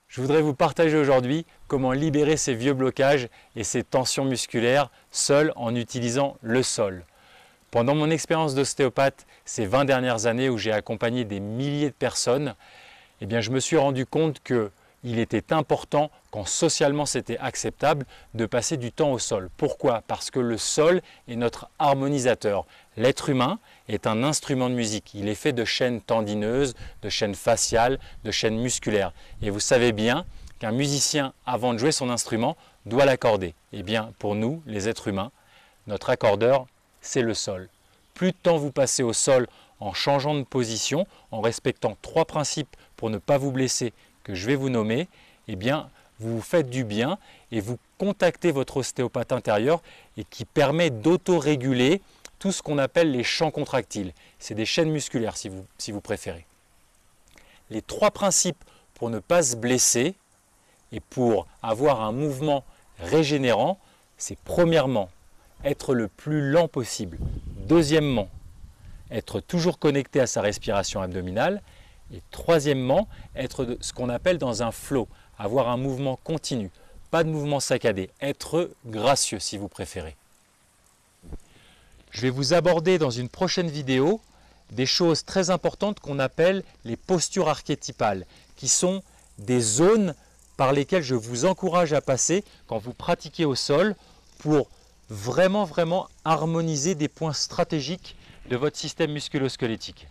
Je voudrais vous partager aujourd'hui comment libérer ces vieux blocages et ces tensions musculaires seul en utilisant le sol. Pendant mon expérience d'ostéopathe, ces 20 dernières années où j'ai accompagné des milliers de personnes, je me suis rendu compte qu'il était important, quand socialement c'était acceptable, de passer du temps au sol. Pourquoi? Parce que le sol est notre harmonisateur. L'être humain est un instrument de musique. Il est fait de chaînes tendineuses, de chaînes faciales, de chaînes musculaires. Et vous savez bien qu'un musicien, avant de jouer son instrument, doit l'accorder. Eh bien, pour nous, les êtres humains, notre accordeur, c'est le sol. Plus de temps vous passez au sol en changeant de position, en respectant 3 principes pour ne pas vous blesser que je vais vous nommer, vous vous faites du bien et vous contactez votre ostéopathe intérieur et qui permet d'autoréguler tout ce qu'on appelle les champs contractiles. C'est des chaînes musculaires si vous préférez. Les 3 principes pour ne pas se blesser et pour avoir un mouvement régénérant, c'est premièrement, être le plus lent possible. Deuxièmement, être toujours connecté à sa respiration abdominale. Et troisièmement, être ce qu'on appelle dans un flow, avoir un mouvement continu, pas de mouvement saccadé, être gracieux si vous préférez. Je vais vous aborder dans une prochaine vidéo des choses très importantes qu'on appelle les postures archétypales, qui sont des zones par lesquelles je vous encourage à passer quand vous pratiquez au sol pour vraiment harmoniser des points stratégiques de votre système musculo-squelettique.